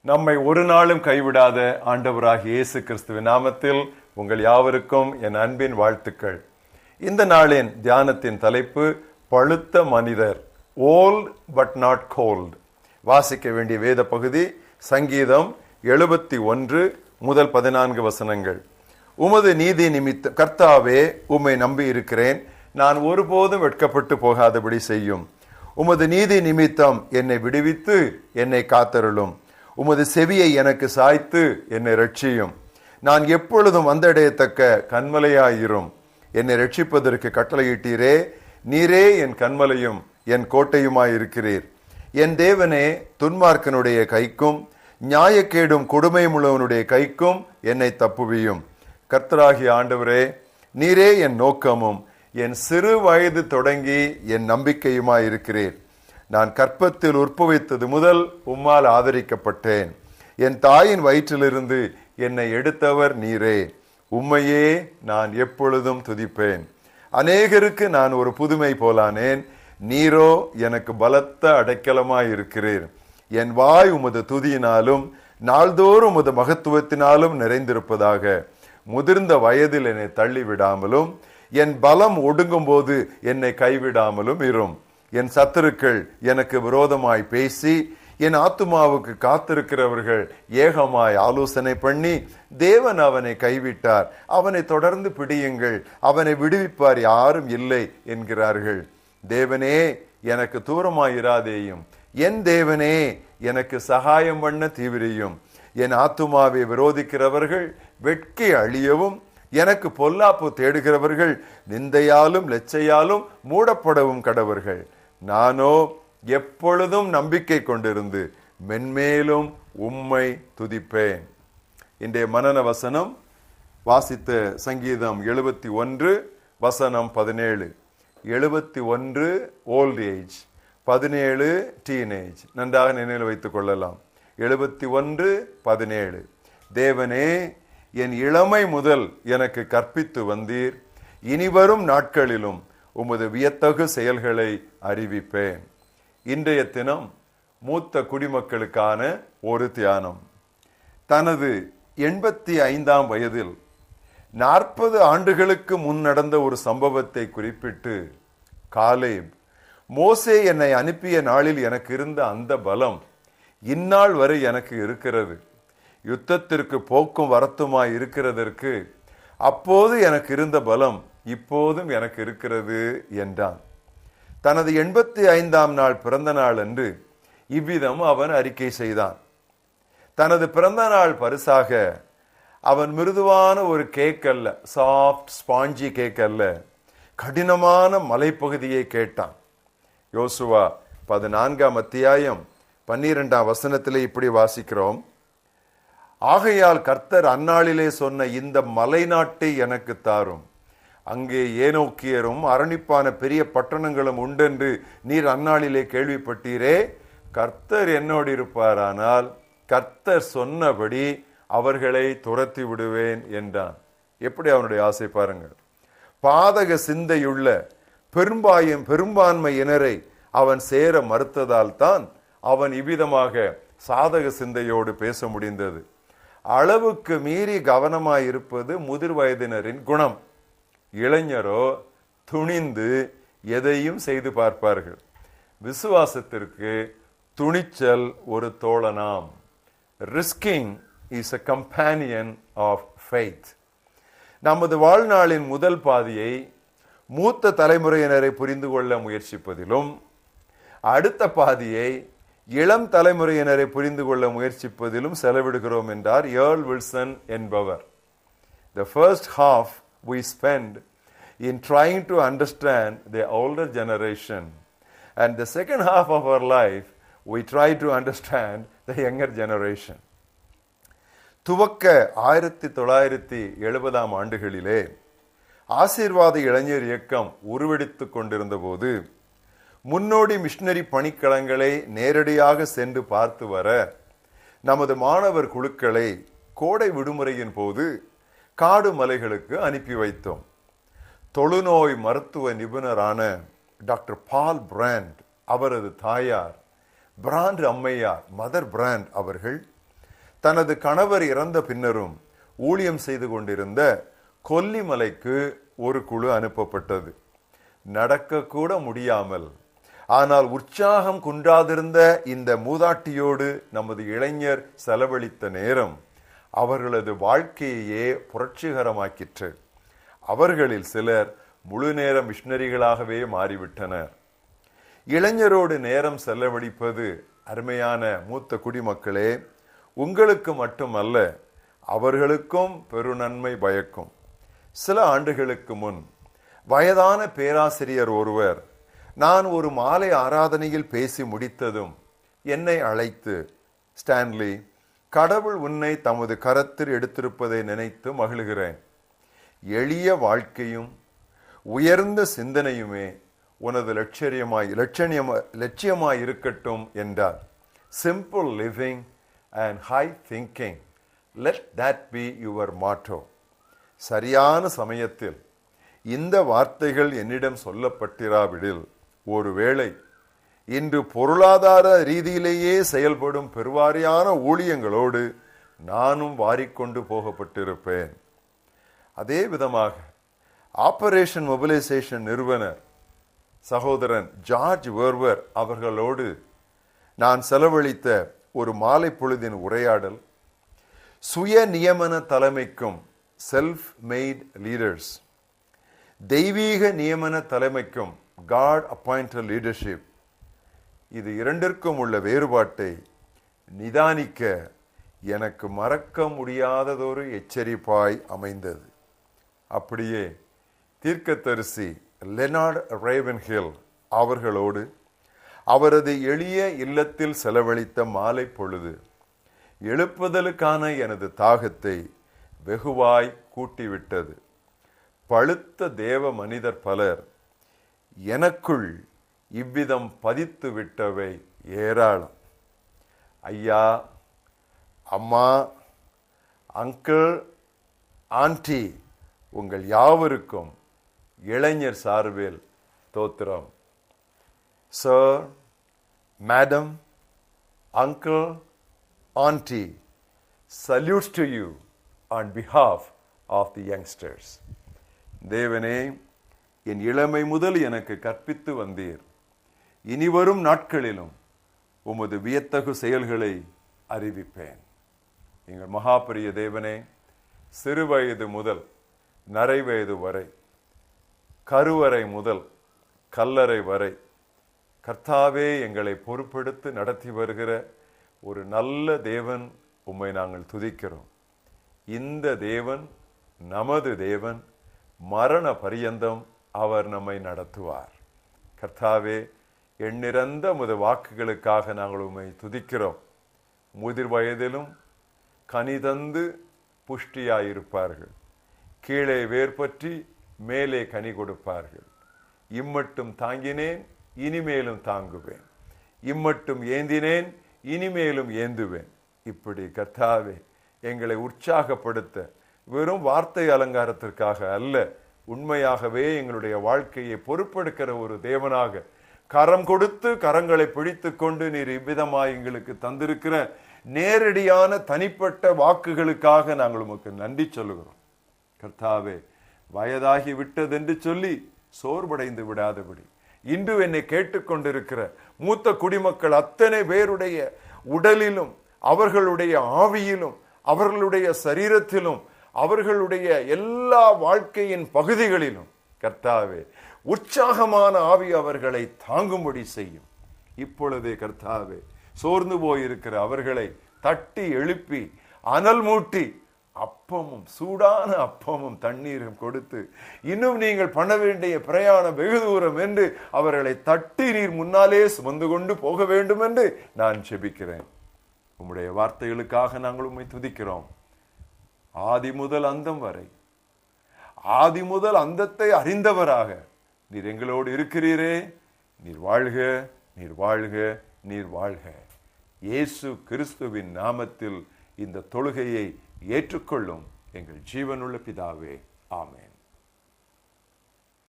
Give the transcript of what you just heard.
நம்மை ஒரு நாளும் கைவிடாத ஆண்டவராகிய இயேசு கிறிஸ்துவின் நாமத்தில் உங்கள் யாவருக்கும் என் அன்பின் வாழ்த்துக்கள். இந்த நாளின் தியானத்தின் தலைப்பு பழுத்த மனிதர், ஓல்ட் பட் நாட் கோல்ட். வாசிக்க வேண்டிய வேத பகுதி சங்கீதம் 71 முதல் 14 வசனங்கள். உமது நீதி நிமித்தம் கர்த்தாவே உம்மை நம்பி இருக்கிறேன், நான் ஒருபோதும் வெட்கப்பட்டு போகாதபடி செய்யும். உமது நீதி நிமித்தம் என்னை விடுவித்து என்னை காத்தருளும். உமது செவியை எனக்கு சாய்த்து என்னை ரட்சியும். நான் எப்பொழுதும் வந்தடையத்தக்க கன்மலையாயிரும். என்னை ரட்சிப்பதற்கு கட்டளையிட்டீரே, நீரே என் கன்மலையும் என் கோட்டையுமாயிருக்கிறீர். என் தேவனே, துன்மார்க்கனுடைய கைக்கும் நியாயக்கேடும் கொடுமையுமுள்ளவனுடைய கைக்கும் என்னை தப்புவியும். கர்த்தராகிய ஆண்டவரே, நீரே என் நோக்கமும் என் சிறு வயது தொடங்கி என் நம்பிக்கையுமாயிருக்கிறீர். நான் கற்பத்தில் உற்பவித்தது முதல் உம்மால் ஆதரிக்கப்பட்டேன். என் தாயின் வயிற்றிலிருந்து என்னை எடுத்தவர் நீரே. உம்மையே நான் எப்பொழுதும் துதிப்பேன். அநேகருக்கு நான் ஒரு புதுமை போலானேன், நீரோ எனக்கு பலத்த அடைக்கலமாயிருக்கிறீர். என் வாய் உமது துதியினாலும் நாள்தோறும் உமது மகத்துவத்தினாலும் நிறைந்திருப்பதாக. முதிர்ந்த வயதில் என்னை தள்ளிவிடாமலும் என் பலம் ஒடுங்கும் போது என்னை கைவிடாமலும் இரும். என் சத்துருக்கள் எனக்கு விரோதமாய் பேசி என் ஆத்துமாவுக்கு காத்திருக்கிறவர்கள் ஏகமாய் ஆலோசனை பண்ணி, தேவன் அவனை கைவிட்டார், அவனை தொடர்ந்து பிடியுங்கள், அவனை விடுவிப்பார் யாரும் இல்லை என்கிறார்கள். தேவனே, எனக்கு தூரமாயிராதேயும். என் தேவனே, எனக்கு சகாயம் பண்ண தீவிரியும். என் ஆத்துமாவை விரோதிக்கிறவர்கள் வெட்கி அழியவும், எனக்கு பொல்லாப்பு தேடுகிறவர்கள் நிந்தையாலும் லெச்சையாலும் மூடப்படவும் கடவர்கள். நானோ எப்பொழுதும் நம்பிக்கை கொண்டிருந்து மென்மேலும் உம்மை துதிப்பேன். இன்றைய மனன வசனம் வாசித்த சங்கீதம் 71 வசனம் 17. 71 ஓல்ட் ஏஜ், 17 டீனேஜ். நன்றாக நினைவில் வைத்துக் கொள்ளலாம். 71 17. தேவனே, என் இளமை முதல் எனக்கு கற்பித்து வந்தீர். இனிவரும் நாட்களிலும் உமது வியத்தகு செயல்களை அறிவிப்பேன். இன்றைய தினம் மூத்த குடிமக்களுக்கான ஒரு தியானம். தனது 85ஆம் வயதில் 40 ஆண்டுகளுக்கு முன் நடந்த ஒரு சம்பவத்தை குறிப்பிட்டு காலேப், மோசே என்னை அனுப்பிய நாளில் எனக்கு இருந்த அந்த பலம் இந்நாள் வரை எனக்கு இருக்கிறது. யுத்தத்திற்கு போக்கும் வரத்துமாய் இருக்கிறதற்கு அப்போது எனக்கு இருந்த பலம் இப்போதும் எனக்கு இருக்கிறது என்றான். தனது 85ஆம் நாள் பிறந்த நாள் அன்று இவ்விதம் அவன் அறிக்கை செய்தான். தனது பிறந்த நாள் பரிசாக அவன் மிருதுவான ஒரு கேக் அல்ல, சாஃப்ட் ஸ்பாஞ்சி கேக் அல்ல, கடினமான மலைப்பகுதியை கேட்டான். யோசுவா 14ஆம் அத்தியாயம் 12ஆம் வசனத்திலே இப்படி வாசிக்கிறோம். ஆகையால் கர்த்தர் அந்நாளிலே சொன்ன இந்த மலை நாட்டை எனக்கு தாரும். அங்கே ஏனோக்கியரும் அரணிப்பான பெரிய பட்டணங்களும் உண்டென்று நீர் அந்நாளிலே கேள்விப்பட்டீரே. கர்த்தர் என்னோடு இருப்பாரானால் கர்த்தர் சொன்னபடி அவர்களை துரத்தி விடுவேன் என்றான். எப்படி அவனுடைய ஆசை பாருங்கள். பாதக சிந்தையுள்ள பெரும்பான்மையினரை அவன் சேர மறுத்ததால் தான் அவன் இவ்விதமாக சாதக சிந்தையோடு பேச முடிந்தது. அளவுக்கு மீறி கவனமாயிருப்பது முதிர் வயதினரின் குணம். இளைஞரோ துணிந்து எதையும் செய்து பார்ப்பார்கள். விசுவாசத்திற்கு துணிச்சல் ஒரு தோழனாம். Risking is a companion of faith. நமது வாழ்நாளின் முதல் பாதியை மூத்த தலைமுறையினரை புரிந்து கொள்ள முயற்சிப்பதிலும், அடுத்த பாதியை இளம் தலைமுறையினரை புரிந்து கொள்ள முயற்சிப்பதிலும் செலவிடுகிறோம் என்றார் ஏர்ல் வில்சன் என்பவர். The first half we spend in trying to understand the older generation, and the second half of our life we try to understand the younger generation. துவக்க 1970ஆம் ஆண்டுகளிலே ஆசீர்வாத இளைஞர் இயக்கம் உருவெடுத்துக் கொண்டிருந்த போது முன்னோடி மிஷனரி பணிக்களங்களை நேரடியாக சென்று பார்த்து வர நமது மாணவர் குழுக்களை கோடை விடுமுறையின் போது காடு மலைகளுக்கு அனுப்பி வைத்தோம். தொழுநோய் மருத்துவ நிபுணரான டாக்டர் பால் பிராண்ட், அவரது தாயார் பிராண்ட் அம்மையார் மதர் பிராண்ட் அவர்கள் தனது கணவர் இறந்த பின்னரும் ஊழியம் செய்து கொண்டிருந்த கொல்லிமலைக்கு ஒரு குழு அனுப்பப்பட்டது. நடக்கக்கூட முடியாமல் ஆனால் உற்சாகம் குன்றாதிருந்த இந்த மூதாட்டியோடு நமது இளைஞர் செலவழித்த நேரம் அவர்களது வாழ்க்கையே புரட்சிகரமாக்கிற்று. அவர்களில் சிலர் முழு நேர மிஷனரிகளாகவே மாறிவிட்டனர். இளைஞரோடு நேரம் செலவழிப்பது அருமையான மூத்த குடிமக்களே, உங்களுக்கு மட்டுமல்ல, அவர்களுக்கும் பெருநன்மை பயக்கும். சில ஆண்டுகளுக்கு முன் வயதான பேராசிரியர் ஒருவர் நான் ஒரு மாலை ஆராதனையில் பேசி முடித்ததும் என்னை அழைத்து, ஸ்டான்லி, கடவுள் உன்னை தமது கரத்தில் எடுத்திருப்பதை நினைத்து மகிழ்கிறேன். எளிய வாழ்க்கையும் உயர்ந்த சிந்தனையுமே உனது லட்சியமாய் இருக்கட்டும் என்றார். Simple living and high thinking, let that be your மாட்டோ. சரியான சமயத்தில் இந்த வார்த்தைகள் என்னிடம் சொல்லப்பட்டிராவிடில் ஒருவேளை இன்று பொருளாதார ரீதியிலேயே செயல்படும் பெருவாரியான ஊழியங்களோடு நானும் வாரிக்கொண்டு போகப்பட்டிருப்பேன். அதே விதமாக ஆபரேஷன் மொபிலைசேஷன் நிறுவனர் சகோதரன் ஜார்ஜ் வேர்வர் அவர்களோடு நான் செலவழித்த ஒரு மாலை பொழுதின் உரையாடல் சுய நியமன தலைமைக்கும் செல்ஃப் மேட் லீடர்ஸ், தெய்வீக நியமன தலைமைக்கும் காட் அப்பாயிண்டட் லீடர்ஷிப், இது இரண்டிற்கும் உள்ள வேறுபாட்டை நிதானிக்க எனக்கு மறக்க முடியாததொரு எச்சரிப்பாய் அமைந்தது. அப்படியே தீர்க்கதரிசி லெனார்ட் ரேவன்ஹில் அவர்களோடு அவரது எளிய இல்லத்தில் செலவழித்த மாலை பொழுது எழுப்புதலுக்கான எனது தாகத்தை வெகுவாய் கூட்டிவிட்டது. பழுத்த தேவ மனிதர் பலர் எனக்குள் இவ்விதம் பதித்து விட்டவை ஏராளம். ஐயா, அம்மா, அங்கிள், ஆண்டி, உங்கள் யாவருக்கும் இளைஞர் சார்பில் தோத்திரம். Sir, madam, uncle, aunty, salutes to you on behalf of the youngsters. தேவனே, என் இளமை முதல் எனக்கு கற்பித்து வந்தீர். இனிவரும் நாட்களிலும் உமது வியத்தகு செயல்களை அறிவிப்பேன். எங்கள் மகாபரிய தேவனே, சிறு வயது முதல் நரை வயது வரை, கருவறை முதல் கல்லறை வரை கர்த்தாவே எங்களை பொறுப்பெடுத்து நடத்தி வருகிற ஒரு நல்ல தேவன் உம்மை நாங்கள் துதிக்கிறோம். இந்த தேவன் நமது தேவன், மரண பரியந்தம் அவர் நம்மை நடத்துவார். கர்த்தாவே, எண்ணிறந்த உமது வாக்குகளுக்காக நாங்கள் உம்மை துதிக்கிறோம். முதிர் வயதிலும் கனிதந்து புஷ்டியாயிருப்பார்கள், கீழே வேர்பற்றி மேலே கனி கொடுப்பார்கள். இம்மட்டும் தாங்கினேன், இனிமேலும் தாங்குவேன். இம்மட்டும் ஏந்தினேன், இனிமேலும் ஏந்துவேன். இப்படி கர்த்தாவே எங்களை உற்சாகப்படுத்த வெறும் வார்த்தை அலங்காரத்திற்காக அல்ல, உண்மையாகவே எங்களுடைய வாழ்க்கையை பொறுப்பெடுக்கிற ஒரு தேவனாக கரம் கொடுத்து கரங்களை பிடித்து கொண்டு நீர் இவ்விதமாய் எங்களுக்கு தந்திருக்கிற நேரடியான தனிப்பட்ட வாக்குகளுக்காக நாங்கள் உமக்கு நன்றி சொல்லுகிறோம். கர்த்தாவே, வயதாகி விட்டது என்று சொல்லி சோர்வடைந்து விடாதபடி இன்று என்னை கேட்டுக்கொண்டிருக்கிற மூத்த குடிமக்கள் அத்தனை பேருடைய உடலிலும் அவர்களுடைய ஆவியிலும் அவர்களுடைய சரீரத்திலும் அவர்களுடைய எல்லா வாழ்க்கையின் பகுதிகளிலும் கர்த்தாவே உற்சாகமான ஆவி அவர்களை தாங்கும்படி செய்யும். இப்பொழுதே கர்த்தாவே, சோர்ந்து போயிருக்கிற அவர்களை தட்டி எழுப்பி அனல் மூட்டி அப்பமும் சூடான அப்பமும் தண்ணீரும் கொடுத்து இன்னும் நீங்கள் பண்ண வேண்டிய பிரயாணம் வெகு தூரம் என்று அவர்களை தட்டி நீர் முன்னாலே சுமந்து கொண்டு போக வேண்டும் என்று நான் ஜெபிக்கிறேன். உம்முடைய வார்த்தைகளுக்காக நாங்கள் உம்மை துதிக்கிறோம். ஆதி முதல் அந்தம் வரை, ஆதி முதல் அந்தத்தை அறிந்தவராக நீர் எங்களோடு இருக்கிறீரே. நீர் வாழ்க, நீர் வாழ்க, நீர் வாழ்க. இயேசு கிறிஸ்துவின் நாமத்தில் இந்த தொழுகையை ஏற்றுக்கொள்ளும் எங்கள் ஜீவனுள்ள பிதாவே, ஆமென்.